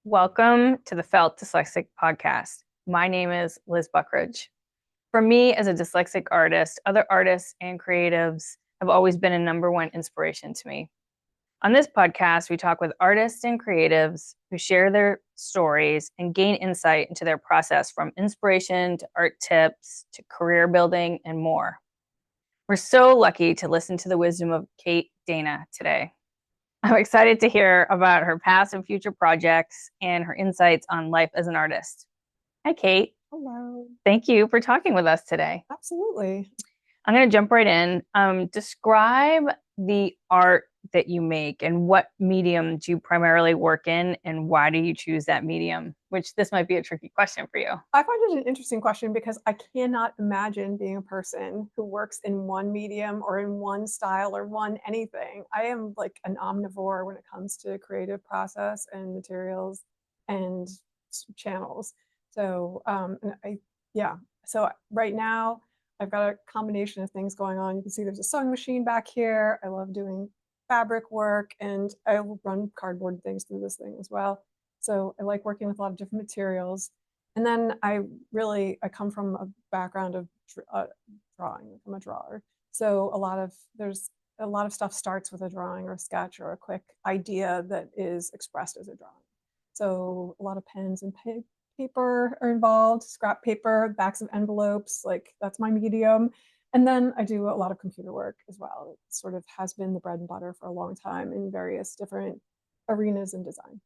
Welcome to the Felt Dyslexic podcast. My name is Liz Buckridge. For me, as a dyslexic artist, other artists and creatives have always been a number one inspiration to me. On this podcast, we talk with artists and creatives who share their stories and gain insight into their process from inspiration to art tips to career building and more. We're so lucky to listen to the wisdom of Kate Dana today. I'm excited to hear about her past and future projects and her insights on life as an artist. Hi, Kate. Hello. Thank you for talking with us today. Absolutely. I'm going to jump right in. Describe the art that you make and what medium do you primarily work in and why do you choose that medium? Which this might be a tricky question for you. I find it an interesting question because I cannot imagine being a person who works in one medium or in one style or one anything. I am like an omnivore when it comes to creative process and materials and channels. So, yeah. So right now I've got a combination of things going on. You can see there's a sewing machine back here. I love doing fabric work and I will run cardboard things through this thing as well. So I like working with a lot of different materials. And then I come from a background of drawing. I'm a drawer. So there's a lot of stuff starts with a drawing or a sketch or a quick idea that is expressed as a drawing. So a lot of pens and paper are involved, scrap paper, backs of envelopes, like that's my medium. And then I do a lot of computer work as well. It sort of has been the bread and butter for a long time in various different arenas in design.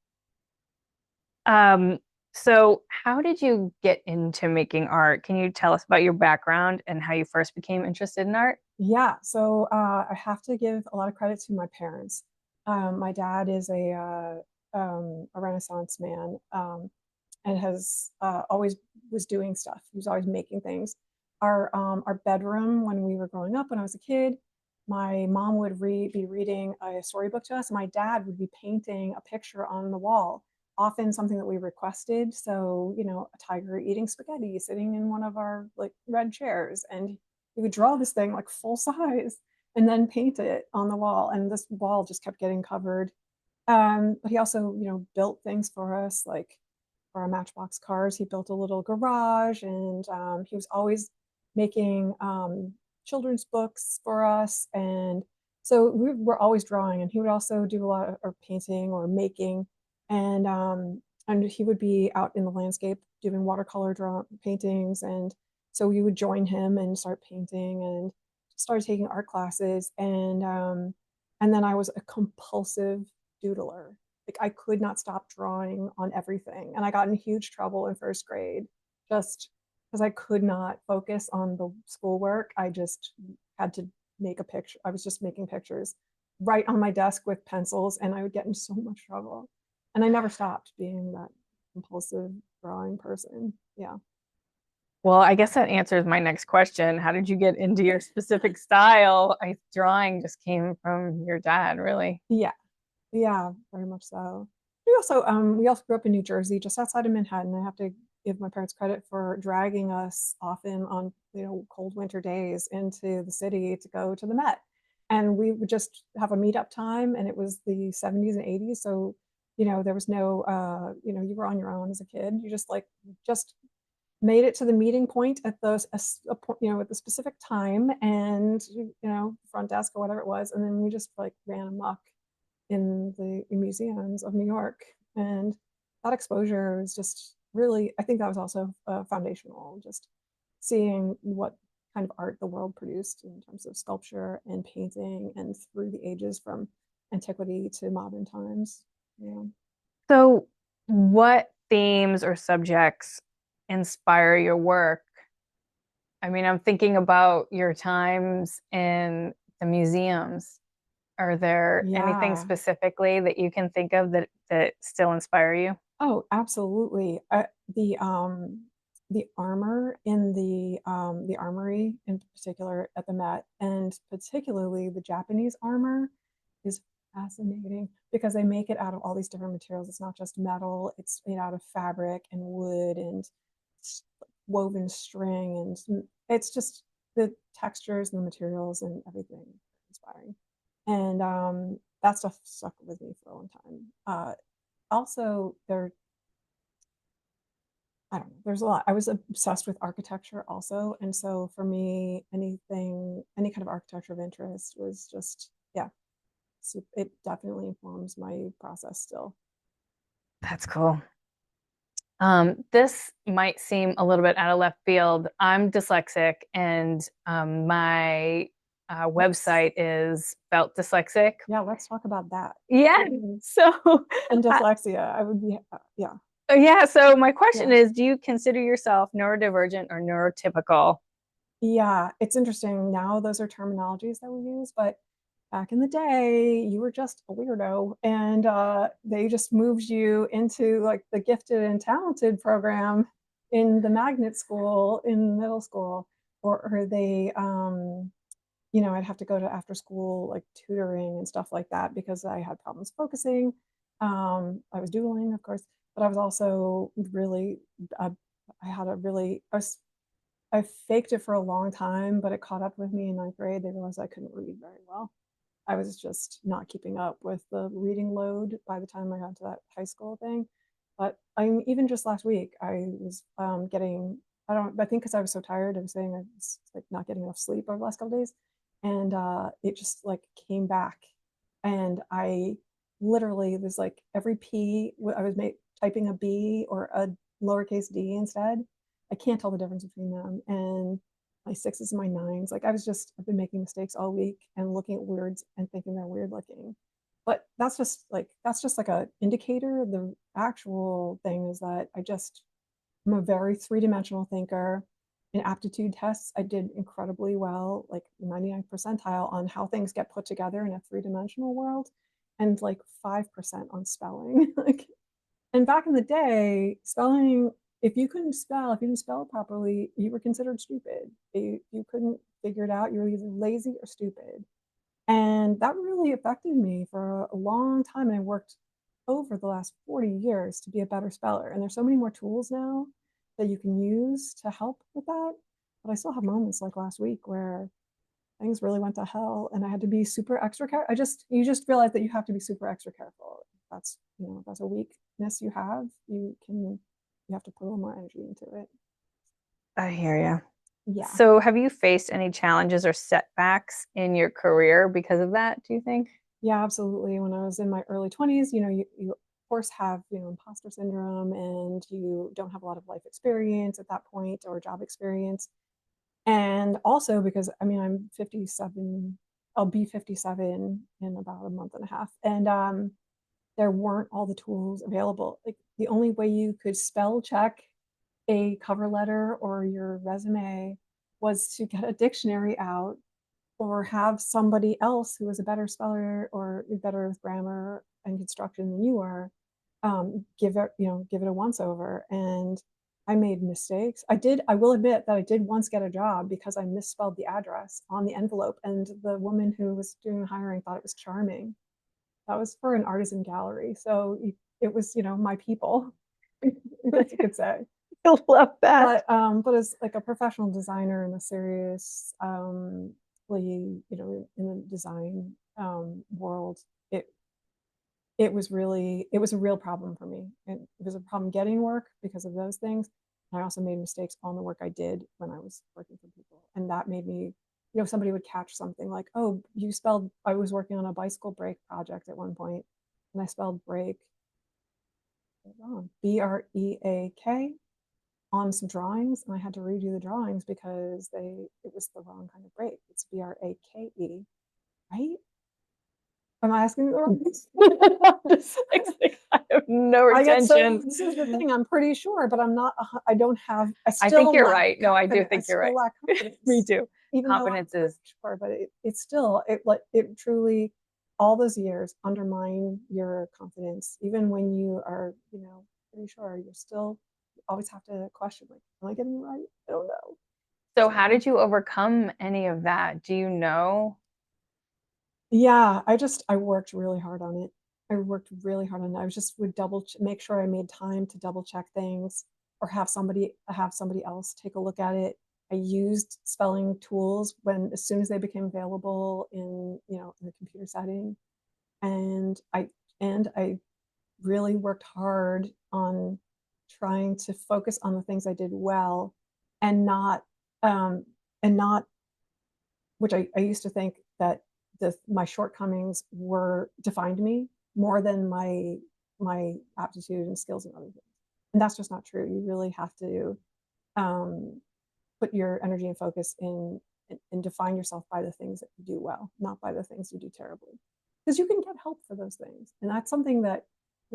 Um, so how did you get into making art? Can you tell us about your background and how you first became interested in art? Yeah, so I have to give a lot of credit to my parents. My dad is a Renaissance man and has always was doing stuff. He was always making things. Our bedroom when we were growing up, when I was a kid, my mom would be reading a storybook to us. And my dad would be painting a picture on the wall, often something that we requested. So, a tiger eating spaghetti sitting in one of our like red chairs. And he would draw this thing like full size and then paint it on the wall. And this wall just kept getting covered. But he also, built things for us, like for our Matchbox cars. He built a little garage, and he was always making children's books for us. And so we were always drawing, and he would also do a lot of or painting or making. And he would be out in the landscape doing watercolor paintings. And so we would join him and start painting and started taking art classes. And then I was a compulsive doodler. Like I could not stop drawing on everything. And I got in huge trouble in first grade just because I could not focus on the schoolwork. I just had to make a picture. I was just making pictures right on my desk with pencils, and I would get in so much trouble. And I never stopped being that compulsive drawing person. Yeah. Well, I guess that answers my next question. How did you get into your specific style? Drawing just came from your dad, really. Yeah. Yeah, very much so. We also grew up in New Jersey, just outside of Manhattan. I have to give my parents credit for dragging us often on, cold winter days into the city to go to the Met. And we would just have a meetup time, and it was the 70s and 80s. So, there was no you were on your own as a kid. You just made it to the meeting point at at the specific time, and front desk or whatever it was, and then we just like ran amok in the museums of New York. And that exposure is just really, I think that was also foundational, just seeing what kind of art the world produced in terms of sculpture and painting and through the ages from antiquity to modern times. Yeah. So, what themes or subjects inspire your work? I mean, I'm thinking about your times in the museums. Are there anything Yeah. specifically that you can think of that still inspire you? Oh, absolutely. The armor in the armory, in particular at the Met, and particularly the Japanese armor, is fascinating because they make it out of all these different materials. It's not just metal; it's made out of fabric and wood and woven string, and it's just the textures and the materials and everything inspiring. And that stuff stuck with me for a long time. Also, their I don't know. There's a lot. I was obsessed with architecture also. And so for me, any kind of architecture of interest was just, yeah, so it definitely informs my process still. That's cool. This might seem a little bit out of left field. I'm dyslexic, and my Let's, website is Felt Dyslexic. yeah, let's talk about that. Yeah. So, And uh, dyslexia, I would be, yeah, yeah. So my question yeah. is, do you consider yourself neurodivergent or neurotypical? Yeah, it's interesting. Now those are terminologies that we use, but back in the day, you were just a weirdo, and they just moved you into like the gifted and talented program in the magnet school in middle school, or they, I'd have to go to after school like tutoring and stuff like that because I had problems focusing. I was doodling, of course, but I was also really, uh, I had a really, I faked it for a long time, but it caught up with me in ninth grade. They realized I couldn't read very well. I was just not keeping up with the reading load by the time I got to that high school thing. But I'm even just last week, I was getting, I think because I was so tired, I was saying I was like not getting enough sleep over the last couple of days. And it just like came back. And I literally was like every P, I was typing a B or a lowercase d instead. I can't tell the difference between them. And my sixes and my nines. Like I've been making mistakes all week and looking at words and thinking they're weird looking. But that's just like a indicator. The actual thing is that I'm a very three-dimensional thinker. In aptitude tests, I did incredibly well, like 99th percentile on how things get put together in a three-dimensional world, and like 5% on spelling. Like, and back in the day, spelling, if you didn't spell it properly, you were considered stupid. You couldn't figure it out. You were either lazy or stupid. And that really affected me for a long time. And I worked over the last 40 years to be a better speller. And there's so many more tools now that you can use to help with that. But I still have moments like last week where things really went to hell and I had to be super extra careful. You just realize that you have to be super extra careful. If that's a weakness you have, you have to put a little more energy into it. I hear you. Yeah. So, have you faced any challenges or setbacks in your career because of that, do you think? Yeah, absolutely. When I was in my early 20s, you of course have, imposter syndrome and you don't have a lot of life experience at that point or job experience. And also because I mean I'm 57, I'll be 57 in about a month and a half. And there weren't all the tools available. Like the only way you could spell check a cover letter or your resume was to get a dictionary out or have somebody else who was a better speller or better with grammar and construction than you are give it a once over. And I made mistakes. I will admit that I did once get a job because I misspelled the address on the envelope and the woman who was doing hiring thought it was charming. That was for an artisan gallery. So it was, my people, I guess you could say. I love that. But as like a professional designer in a serious, in the design world, it it was a real problem for me. It was a problem getting work because of those things. I also made mistakes on the work I did when I was working for people, and that made me, somebody would catch something like, "Oh, you spelled." I was working on a bicycle brake project at one point, and I spelled brake wrong, BREAK, on some drawings, and I had to redo the drawings because it was the wrong kind of brake. It's BRAKE, right? Am I asking the wrong Dyslexic. I have no I get so retention. this is the thing, I'm pretty sure, but I'm not I don't have I I think still you're lack right. No, I do confidence. I think you're still right. lack Me confidence, too. even though I'm Confidence pretty is, sure, but it's still it truly all those years undermine your confidence. Even when you are, pretty sure, you're still you always have to question, like, am I getting it right? I don't know. so how So did you overcome any of that? Do you know? yeah, I worked really hard on it. I worked really hard on it. I was just would make sure I made time to double check things or have somebody else take a look at it. I used spelling tools when as soon as they became available in the computer setting. And I really worked hard on trying to focus on the things I did well and not um, and not which I used to think that my shortcomings were defined me more than my aptitude and skills and other things. And that's just not true. You really have to um, put your energy and focus in define yourself by the things that you do well, not by the things you do terribly. Because you can get help for those things. And that's something that,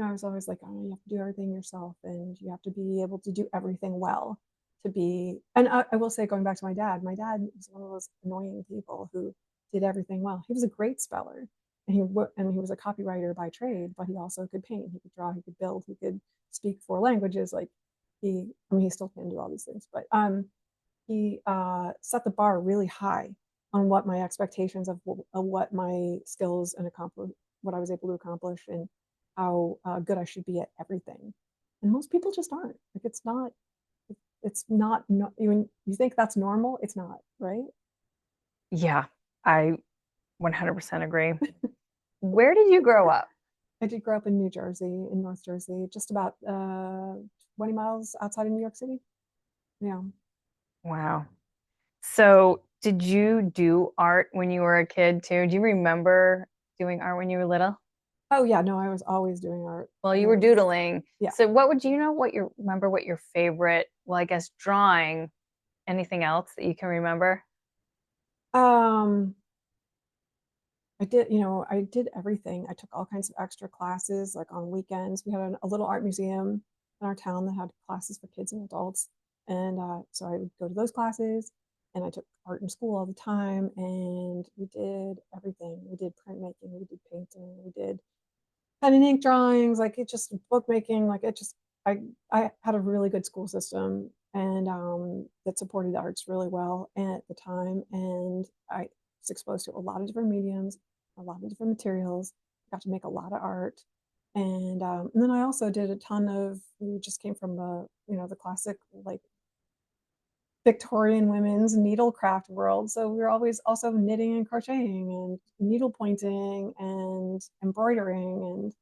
I was always like, oh, you have to do everything yourself and you have to be able to do everything well to be. And I will say, going back to my dad was one of those annoying people who did everything well. He was a great speller and he was a copywriter by trade, but he also could paint, he could draw, he could build, he could speak 4 languages. Like he still can do all these things, but he set the bar really high on what my expectations of what my skills and what I was able to accomplish and how good I should be at everything. And most people just aren't. Like it's not, no, even you think that's normal, it's not, right? Yeah, I 100% agree. Where did you grow up? I did grow up in New Jersey, in North Jersey, just about 20 miles outside of New York City. Yeah. Wow. So, did you do art when you were a kid too? Do you remember doing art when you were little? Oh yeah, no, I was always doing art. Well, I you were was, doodling. yeah. So, what would you know what your favorite, well, I guess drawing, anything else that you can remember? Um, I did everything. I took all kinds of extra classes, like on weekends. We had a little art museum in our town that had classes for kids and adults. And so I would go to those classes and I took art in school all the time. And we did everything. We did printmaking, we did painting, we did pen and ink drawings, like it just bookmaking, like it just I had a really good school system and that supported the arts really well at the time. And I was exposed to a lot of different mediums, a lot of different materials, got to make a lot of art. And then I also did a ton of, we just came from the classic like Victorian women's needlecraft world. So we were always also knitting and crocheting and needle pointing and embroidering. And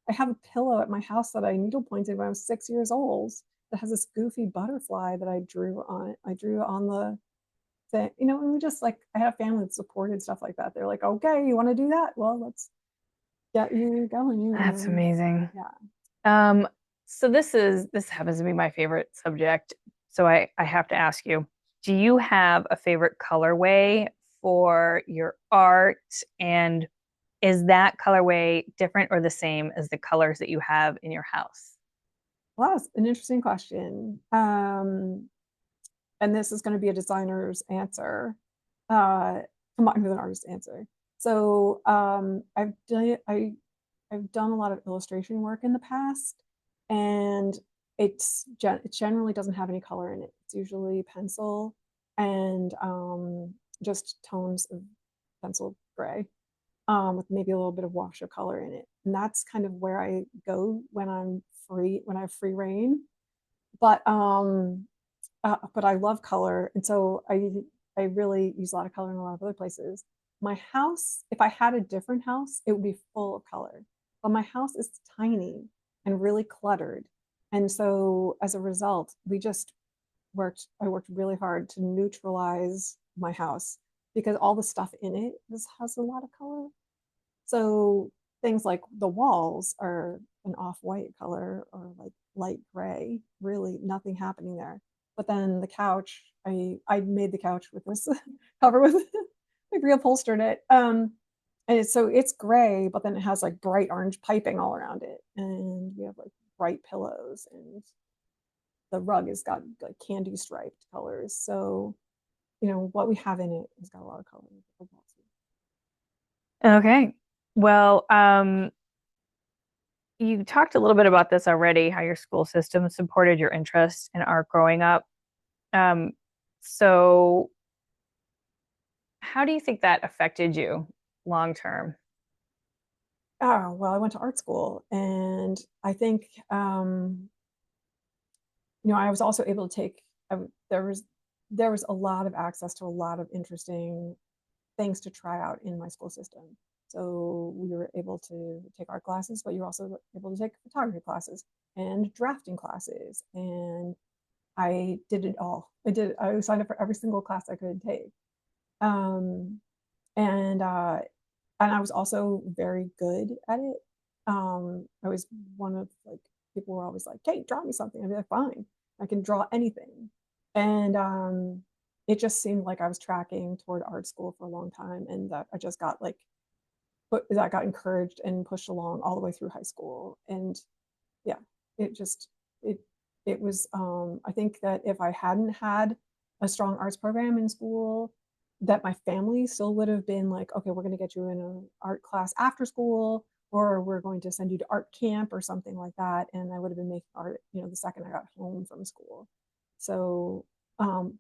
I have a pillow at my house that I needle pointed when I was 6 years old that has this goofy butterfly that I drew on it. I drew on the thing, and we just like, I had a family that supported stuff like that. They're like, okay, you want to do that? Well, let's get you going. That's amazing. Yeah. Um, so this happens to be my favorite subject. So I have to ask you, do you have a favorite colorway for your art? And is that colorway different or the same as the colors that you have in your house? Well, that's an interesting question. And this is going to be a designer's answer combined with an artist's answer. So I've done a lot of illustration work in the past, and it generally doesn't have any color in it. It's usually pencil and just tones of pencil gray with maybe a little bit of wash of color in it. And that's kind of where I go when I have free reign. But I love color, and so I really use a lot of color in a lot of other places. My house, if I had a different house, it would be full of color. But my house is tiny and really cluttered, and so as a result, I worked really hard to neutralize my house because all the stuff in it has a lot of color. So things like the walls are an off-white color or like light gray, really nothing happening there. But then the couch, I made the couch with this cover with like reupholstered it. And it's gray, but then it has like bright orange piping all around it. And we have like bright pillows and the rug has got like candy striped colors. So, what we have in it has got a lot of color. Okay. Well, you talked a little bit about this already, how your school system supported your interest in art growing up. Um, so how do you think that affected you long term? Oh, well, I went to art school and I think, I was also able to take, there was a lot of access to a lot of interesting things to try out in my school system. So we were able to take art classes, but you were also able to take photography classes and drafting classes. And I did it all. I signed up for every single class I could take. Um, and I was also very good at it. I was one of like people were always like, "Hey, draw me something." I'd be like, "Fine, I can draw anything." And it just seemed like I was tracking toward art school for a long time, and that I just got like, but that got encouraged and pushed along all the way through high school. And yeah, it just it it was I think that if I hadn't had a strong arts program in school, that my family still would have been like, okay, we're going to get you in an art class after school, or we're going to send you to art camp or something like that. And I would have been making art, the second I got home from school. So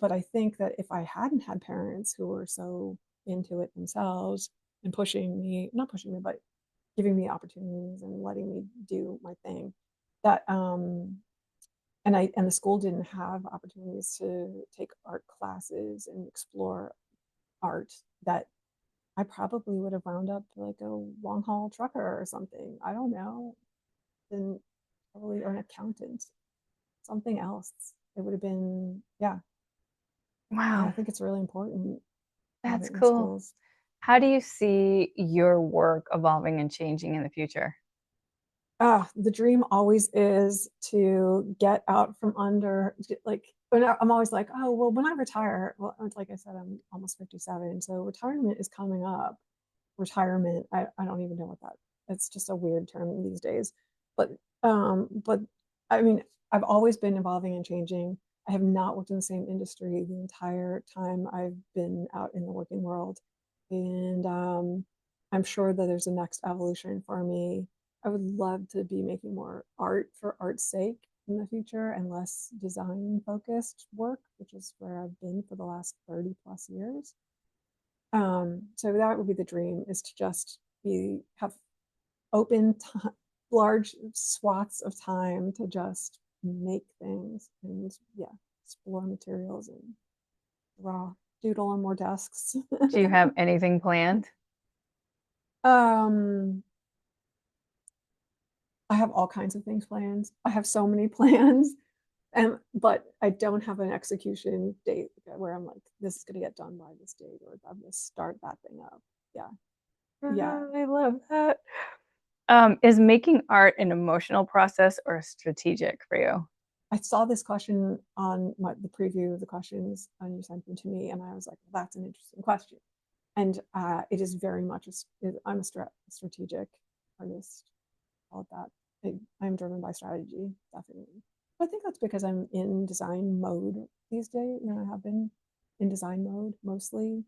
but I think that if I hadn't had parents who were so into it themselves and pushing me, not pushing me, but giving me opportunities and letting me do my thing, that and the school didn't have opportunities to take art classes and explore art, that I probably would have wound up like a long haul trucker or something. I don't know. Then probably, or an accountant, something else. It would have been, yeah. Yeah, I Wow, think it's really important to have that's it in cool. schools. How do you see your work evolving and changing in the future? The dream always is to get out from under, like, when I'm always like, oh, well, when I retire, well, like I said, I'm almost 57. So retirement is coming up. Retirement, I don't even know what that, it's just a weird term these days. But I mean, I've always been evolving and changing. I have not worked in the same industry the entire time I've been out in the working world. And I'm sure that there's a next evolution for me. I would love to be making more art for art's sake in the future and less design focused work, which is where I've been for the last 30 plus years. So that would be the dream, is to just be have open large swaths of time to just make things and, yeah, explore materials and draw, doodle on more desks. Do you have anything planned? um, I have all kinds of things planned. I have so many plans, and but I don't have an execution date where I'm like, this is gonna get done by this date, or I'm gonna start that thing up. Yeah, yeah. I love that. Is making art an emotional process or strategic for you? I saw this question on the preview of the questions, and you sent them to me, and I was like, well, that's an interesting question. And it is very much, I'm a strategic artist, call it that. I'm driven by strategy, definitely. But I think that's because I'm in design mode these days. I have been in design mode mostly.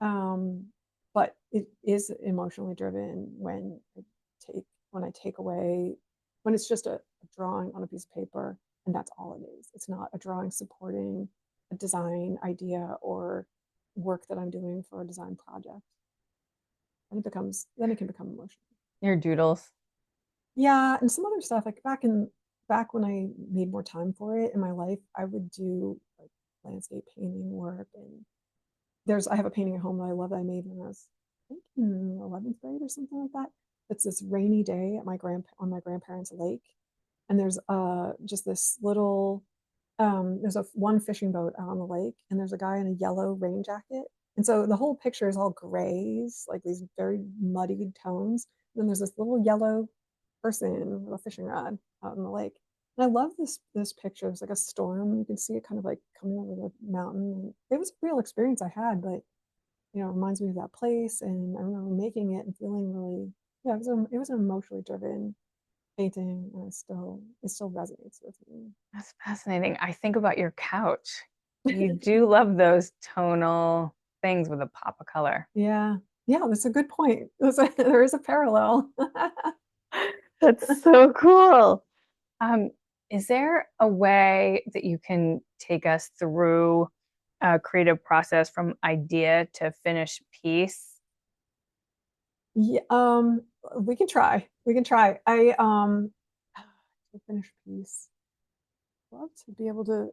Um, but it is emotionally driven take when I take away, when it's just a drawing on a piece of paper, and that's all it is. It's not a drawing supporting a design idea or work that I'm doing for a design project. And then it can become emotional. Your doodles. Yeah, and some other stuff, like back when I made more time for it in my life, I would do like landscape painting work. And I have a painting at home that I love, that I made when I was, I think, in 11th grade or something like that. It's this rainy day at on my grandparents' lake, and there's just this little, there's a one fishing boat out on the lake, and there's a guy in a yellow rain jacket, and so the whole picture is all grays, like these very muddied tones. And then there's this little yellow person with a fishing rod out in the lake. And I love this picture. It's like a storm. You can see it kind of like coming over the mountain. It was a real experience I had, but it reminds me of that place. And I remember making it and feeling really, yeah, it was an emotionally driven painting, and it still resonates with me. That's fascinating. I think about your couch. You do love those tonal things with a pop of color. Yeah, yeah, that's a good point. There is a parallel. That's so cool. Um, is there a way that you can take us through a creative process from idea to finished piece? Yeah, we can try. We can try. To finish piece. Love to be able to.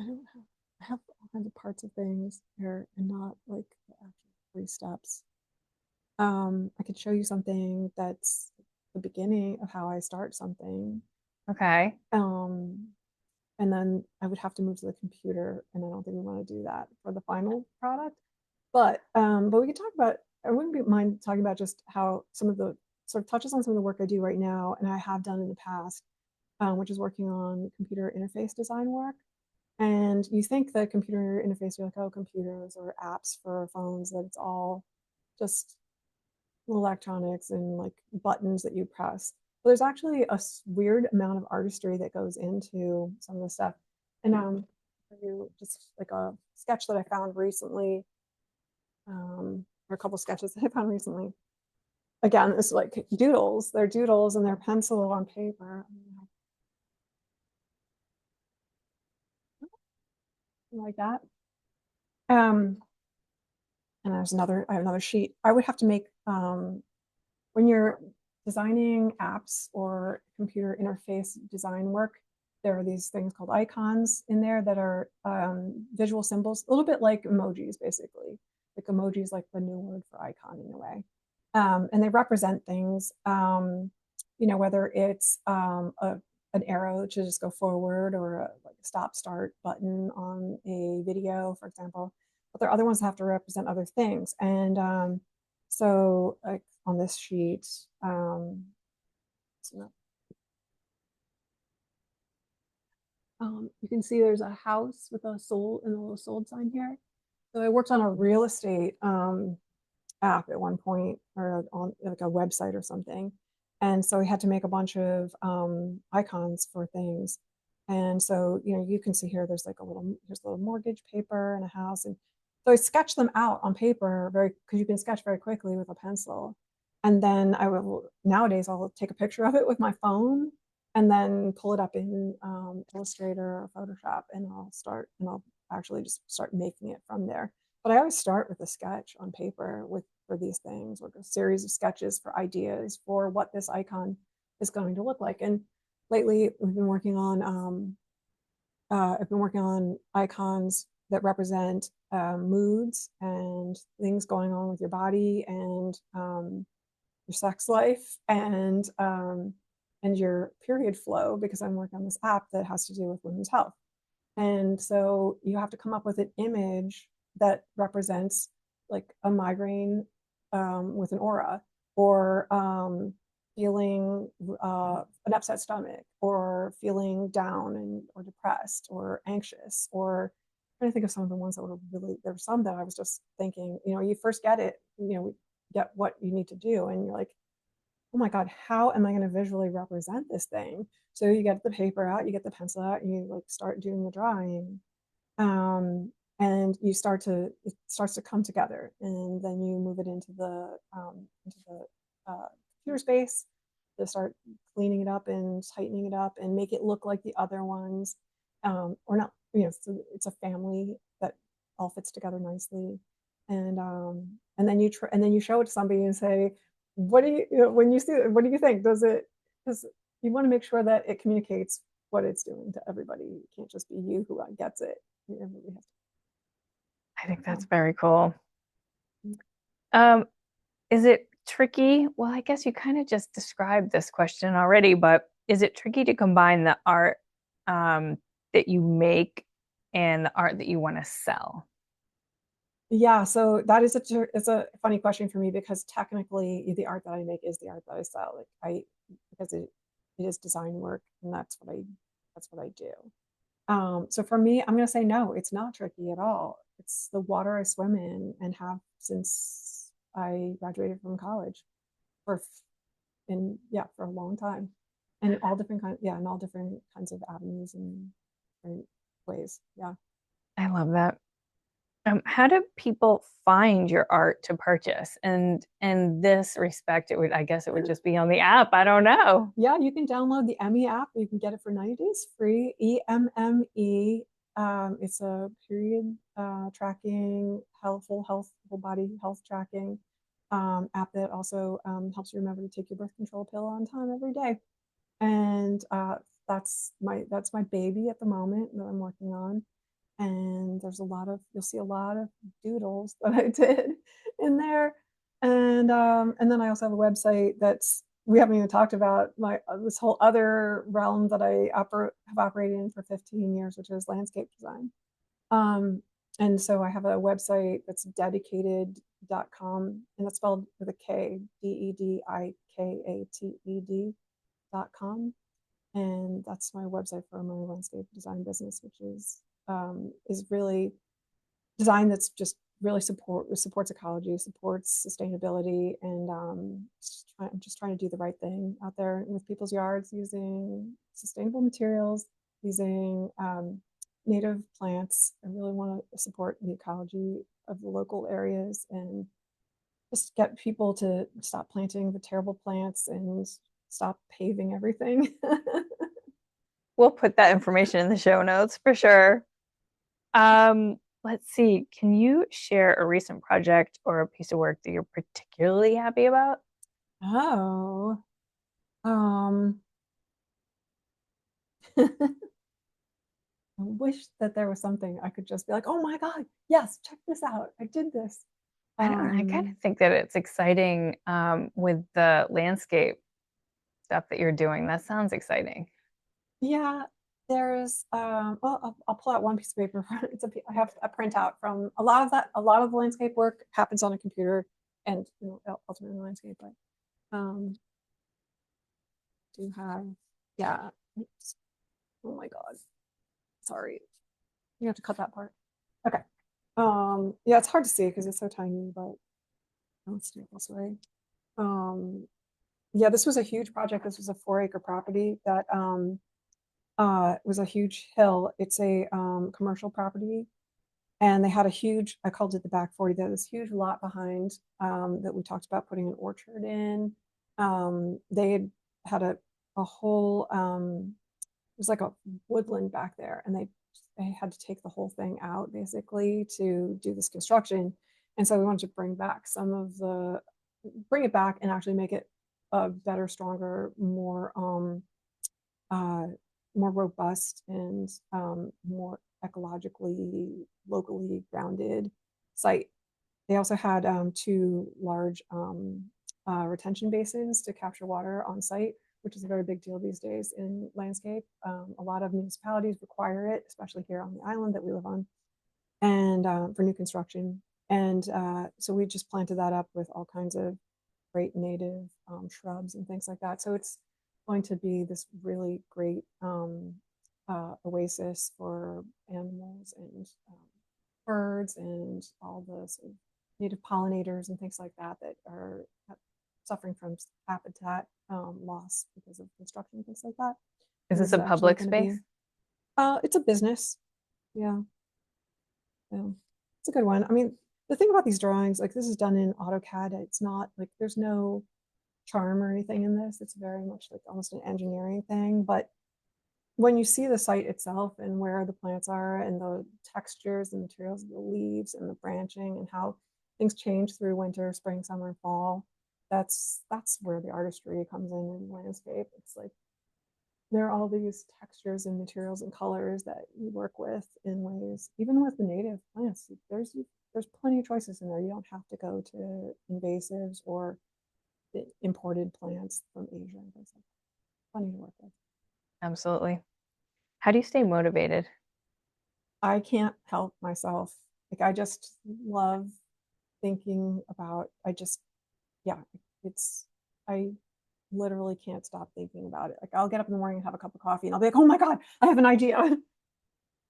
I don't have. I have all kinds of parts of things here, and not like the actual three steps. I could show you something that's the beginning of how I start something. Okay. Um, and then I would have to move to the computer, and I don't think we want to do that for the final product. But we could talk about. I wouldn't mind talking about just how some of the sort of touches on some of the work I do right now, and I have done in the past, which is working on computer interface design work. And you think that computer interface, you're like, oh, computers or apps for phones, that it's all just electronics and like buttons that you press. But there's actually a weird amount of artistry that goes into some of the stuff. And for you, just like a sketch that I found recently, or a couple sketches that I found recently. Again, it's like doodles. They're doodles and they're pencil on paper. Like that. Um, and I have another sheet. I would have to make when you're designing apps or computer interface design work, there are these things called icons in there that are visual symbols, a little bit like emojis, basically. Like emojis, like the new word for icon in a way. And they represent things, whether it's an arrow to just go forward or like a stop start button on a video, for example. But there are other ones that have to represent other things. And so, like on this sheet, you can see there's a house with a sold and a little sold sign here. So I worked on a real estate app at one point, or on like a website or something. And so we had to make a bunch of icons for things. And so, you can see here, there's a little mortgage paper and a house. And so I sketched them out on paper because you can sketch very quickly with a pencil. And then nowadays, I'll take a picture of it with my phone and then pull it up in Illustrator or Photoshop, and I'll actually just start making it from there. But I always start with a sketch on paper for these things, or a series of sketches for ideas for what this icon is going to look like. And lately, I've been working on icons that represent moods and things going on with your body and your sex life and your period flow, because I'm working on this app that has to do with women's health. And so you have to come up with an image that represents like a migraine with an aura, or feeling an upset stomach, or feeling down or depressed or anxious, or I'm trying to think of some of the ones that were really, there were some that I was just thinking, you first get it, get what you need to do. And you're like, oh my God, how am I going to visually represent this thing? So you get the paper out, you get the pencil out, and you like start doing the drawing. And it starts to come together, and then you move it into the computer space to start cleaning it up and tightening it up and make it look like the other ones, or not. So it's a family that all fits together nicely, and then you show it to somebody and say, what do when you see it, what do you think? Because you want to make sure that it communicates what it's doing to everybody. It can't just be you who gets it. Everybody has I think to. that's very cool. Um, is it tricky? Well, I guess you kind of just described this question already, but is it tricky to combine the art that you make and the art that you want to sell? Yeah, so it's a funny question for me, because technically the art that I make is the art that I sell. Because it is design work, and that's what I do. So for me, I'm going to say no, it's not tricky at all. It's the water I swim in and have since I graduated from college, for for a long time, and in all different kinds of avenues and different ways. Yeah. I love that. How do people find your art to purchase? And in this respect, I guess it would just be on the app. I don't know. Yeah, you can download the Emmy app. You can get it for 90 days free. EMME. It's a period tracking, whole body health tracking app that also helps you remember to take your birth control pill on time every day. And that's my baby at the moment that I'm working on. And you'll see a lot of doodles that I did in there. And then I also have a website that's we haven't even talked about my this whole other realm that have operated in for 15 years, which is landscape design. Um, and so I have a website that's dedicated.com, and that's spelled with a K, DEDIKATED.com. And that's my website for my landscape design business, which is really design that's just really supports ecology, supports sustainability, and I'm just trying to do the right thing out there with people's yards using sustainable materials, using native plants. I really want to support the ecology of the local areas and just get people to stop planting the terrible plants and stop paving everything. We'll put that information in the show notes for sure. Let's see. Can you share a recent project or a piece of work that you're particularly happy about? Oh, um, I wish that there was something I could just be like, oh my God, yes, check this out. I did this. I don't know. I kind of Um, think that it's exciting with the landscape stuff that you're doing. That sounds exciting. yeah, there's well, I'll pull out one piece of paper. I have a printout from a lot of that. A lot of the landscape work happens on a computer and ultimately landscape, but do have, yeah. Oops. Oh my God. Sorry. You have to cut that part. Okay. Yeah, it's hard to see because it's so tiny, but let's do it this way. Um, yeah, this was a huge project. This was a 4 acre property that was a huge hill. It's a commercial property, and they had a huge, I called it the back 40. There was this huge lot behind that we talked about putting an orchard in. They had a whole it was like a woodland back there, and they had to take the whole thing out basically to do this construction. And so we wanted to bring it back and actually make it a better, stronger, uh, more robust and more ecologically, locally grounded site. They also had 2 large retention basins to capture water on site, which is a very big deal these days in landscape. A lot of municipalities require it, especially here on the island that we live on, and for new construction. And so we just planted that up with all kinds of great native shrubs and things like that. So it's going to be this really great oasis for animals and birds and all the sort of native pollinators and things like that that are suffering from habitat loss because of construction and things like that. Is And this this a is actually public going to space? be, it's a business. Yeah. Yeah. It's a good one. I mean, the thing about these drawings, like this is done in AutoCAD. It's not like there's no charm or anything in this. It's very much like almost an engineering thing. But when you see the site itself and where the plants are and the textures and materials of the leaves and the branching and how things change through winter, spring, summer, and fall, that's where the artistry comes in landscape. It's like there are all these textures and materials and colors that you work with in ways, even with the native plants, there's plenty of choices in there. You don't have to go to invasives or the imported plants from Asia and things like that. Plenty to work with. Absolutely. How do you stay motivated? I can't help myself. Like I just love thinking about, yeah, it's, I literally can't stop thinking about it. Like I'll get up in the morning and have a cup of coffee and I'll be like, oh my God, I have an idea.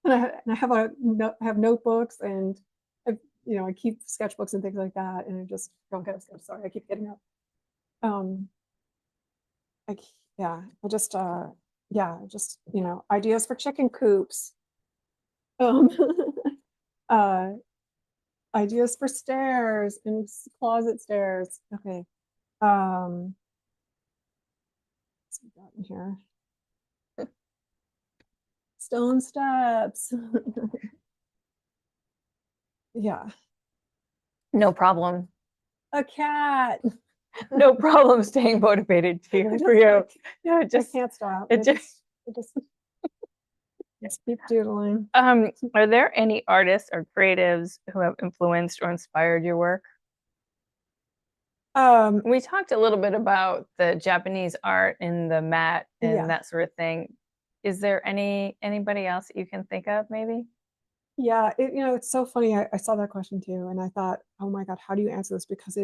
And I have I have notebooks and I keep sketchbooks and things like that. And I just don't get a sketch. Sorry, I keep getting up. Um, I, yeah, I just, ideas for chicken coops. Um, uh, ideas for stairs and closet stairs. Okay. Um, what's we got in here? Stone steps. Yeah. No problem. A cat. No problem staying motivated for you. No, I can't stop. it just I just keep doodling. are there any artists or creatives who have influenced or inspired your work? Um, We talked a little bit about the Japanese art and the mat and yeah, that sort of thing. Is there anybody else that you can think of, maybe? yeah. It's so funny. I saw that question too, and I thought, oh my God, how do you answer this? Because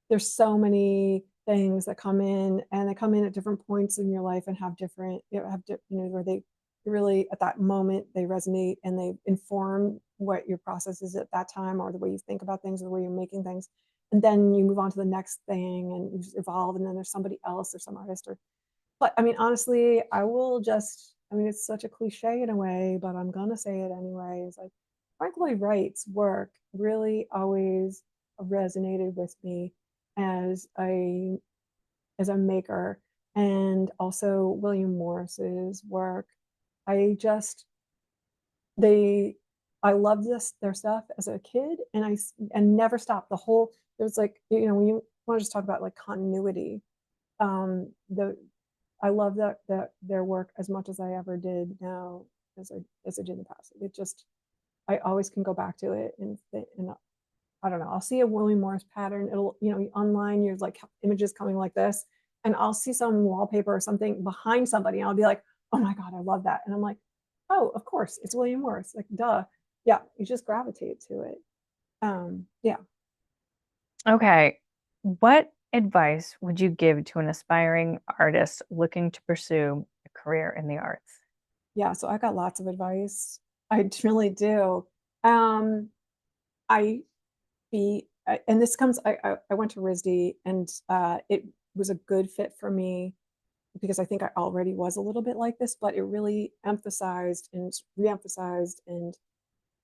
there's so many things that come in, and they come in at different points in your life and have different, where they really at that moment they resonate and they inform what your process is at that time, or the way you think about things, or the way you're making things. And then you move on to the next thing and you just evolve, and then there's somebody else or some artist or but I mean, honestly, I mean, it's such a cliche in a way, but I'm gonna say it anyway. It's like Frank Lloyd Wright's work really always resonated with me as a maker, and also William Morris's work. I just they I loved their stuff as a kid, and and never stopped. There's like, when you want to just talk about like continuity, the I love that their work as much as I ever did now, as I did in the past. It just I always can go back to it, and I don't know. I'll see a William Morris pattern. It'll, online, you're like images coming like this, and I'll see some wallpaper or something behind somebody, and I'll be like, oh my God, I love that. And I'm like, oh, of course, it's William Morris. Like, duh. Yeah, you just gravitate to it. Yeah. Okay. What advice would you give to an aspiring artist looking to pursue a career in the arts? Yeah. So I got lots of advice. I really do. Um, I and this comes, I went to RISD, and it was a good fit for me because I think I already was a little bit like this, but it really emphasized and reemphasized and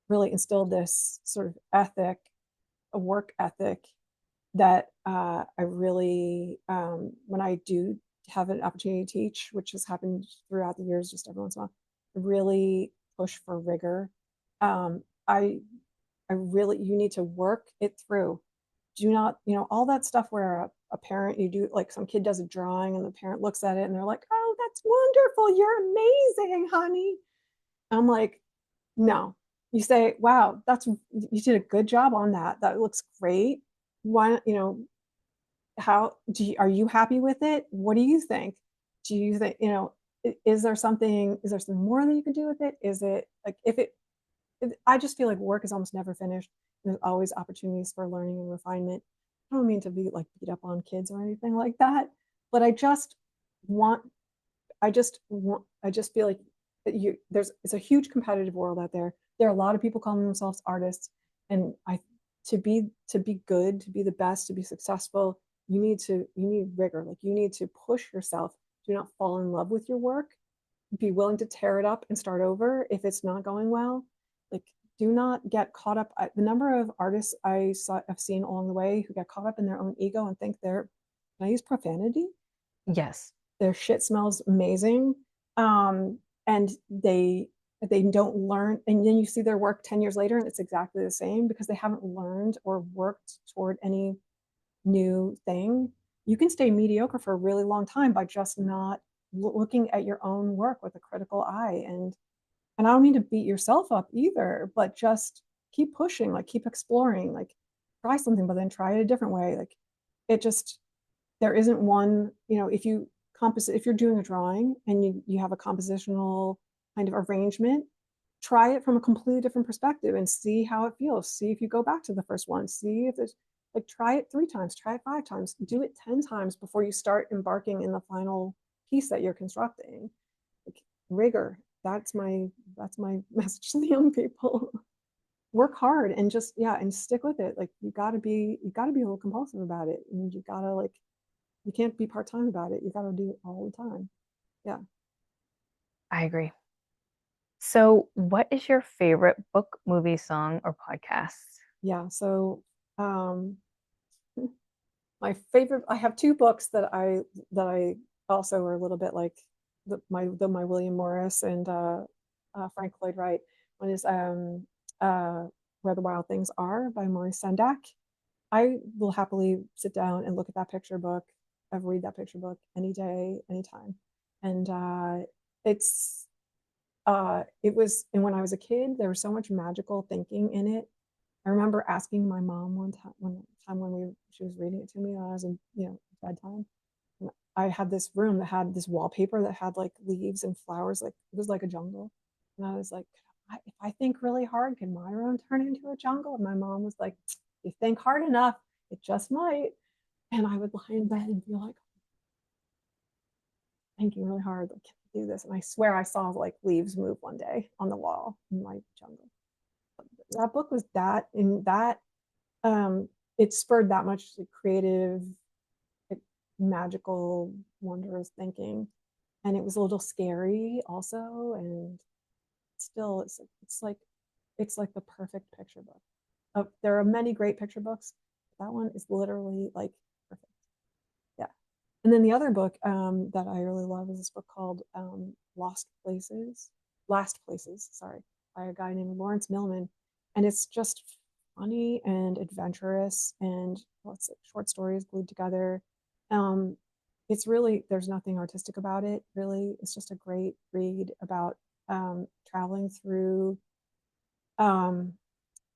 really instilled this sort of ethic, a work ethic that I really, when I do have an opportunity to teach, which has happened throughout the years, just every once in a while, really push for rigor. Um, I you need to work it through. Do not, all that stuff where a parent, you do like some kid does a drawing and the parent looks at it and they're like, oh, that's wonderful. You're amazing, honey. I'm like, no. You say, wow, you did a good job on that. That looks great. Why, are you happy with it? What do you think? Do you think, is there something more that you can do with it? Is it like, I just feel like work is almost never finished. There's always opportunities for learning and refinement. I don't mean to be like beat up on kids or anything like that, but want, I just feel like it's a huge competitive world out there. There are a lot of people calling themselves artists, and to be good, to be the best, to be successful, you need rigor. Like, you need to push yourself. Do not fall in love with your work. Be willing to tear it up and start over if it's not going well. Like, do not get caught up. The number of artists I've seen along the way who get caught up in their own ego and think can I use profanity? Yes. Their shit smells amazing. And they don't learn, and then you see their work 10 years later and it's exactly the same because they haven't learned or worked toward any new thing. You can stay mediocre for a really long time by just not looking at your own work with a critical eye. And I don't mean to beat yourself up either, but just keep pushing, like keep exploring, like try something, but then try it a different way. Like, it just there isn't one, if you're doing a drawing and you have a compositional kind of arrangement, try it from a completely different perspective and see how it feels. See if you go back to the first one. See if it's like, try it 3 times, try it 5 times, do it 10 times before you start embarking in the final piece that you're constructing. Like, rigor. That's my message to the young people. Work hard and just, yeah, and stick with it. Like, you gotta be a little compulsive about it, and you gotta, like, you can't be part-time about it. You gotta do it all the time. Yeah. I agree. So, what is your favorite book, movie, song, or podcast? Yeah. So, um, my favorite, I have two books that I also are a little bit like my William Morris and Frank Lloyd Wright. One is Where the Wild Things Are by Maurice Sendak. I will happily sit down and look at that picture book. I've read that picture book any day, anytime. And it was, and when I was a kid, there was so much magical thinking in it. I remember asking my mom one time when she was reading it to me when I was in, bedtime. And I had this room that had this wallpaper that had like leaves and flowers, like it was like a jungle. And I was like, if I think really hard, can my room turn into a jungle? And my mom was like, if you think hard enough, it just might. And I would lie in bed and be like, thinking really hard, like, can I do this? And I swear I saw like leaves move one day on the wall in my jungle. That book was that in that it spurred that much like, creative, like, magical, wondrous thinking. And it was a little scary also. And still it's like the perfect picture book. There are many great picture books. That one is literally like perfect. Yeah. And then the other book that I really love is this book called Last Places, sorry, by a guy named Lawrence Millman. And it's just funny and adventurous and lots of short stories glued together. Um, it's really, there's nothing artistic about it, really. It's just a great read about traveling through um,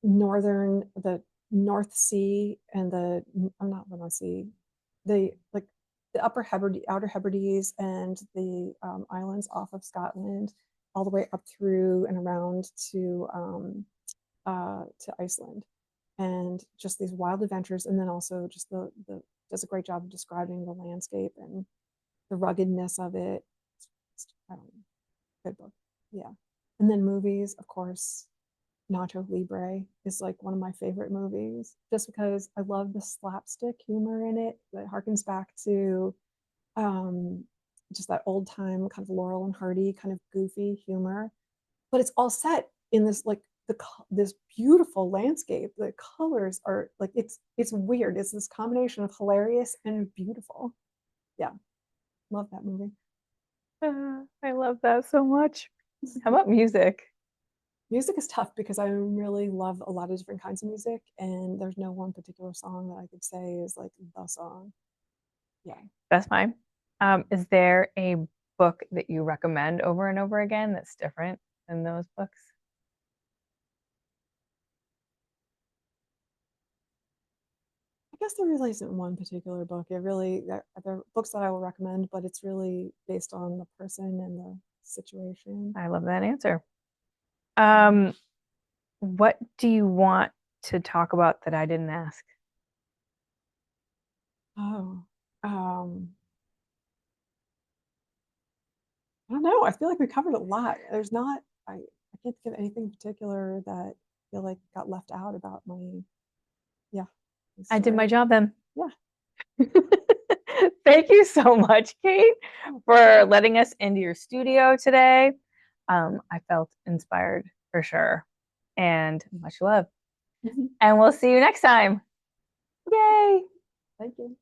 the North Sea and I'm not the North Sea, the like the Outer Hebrides and the islands off of Scotland, all the way up through and around to Iceland, and just these wild adventures, and then also just the does a great job of describing the landscape and the ruggedness of it. I don't know, good book, yeah. And then movies, of course. Nacho Libre is like one of my favorite movies just because I love the slapstick humor in it that harkens back to um, just that old time kind of Laurel and Hardy kind of goofy humor. But it's all set in this like this beautiful landscape. The colors are like it's weird. It's this combination of hilarious and beautiful. Yeah, love that movie. I love that so much. How about music? Music is tough because I really love a lot of different kinds of music, and there's no one particular song that I could say is like the song. Yeah. That's fine. Is there a book that you recommend over and over again that's different than those books? I guess there really isn't one particular book. There are books that I will recommend, but it's really based on the person and the situation. I love that answer. Um, what do you want to talk about that I didn't ask? Oh, um, I don't know. I feel like we covered a lot. I can't think of anything in particular that I feel like got left out about yeah, my I did my story. job then. Yeah. Thank you so much, Kate, for letting us into your studio today. I felt inspired for sure. And much love. And we'll see you next time. Yay! Thank you.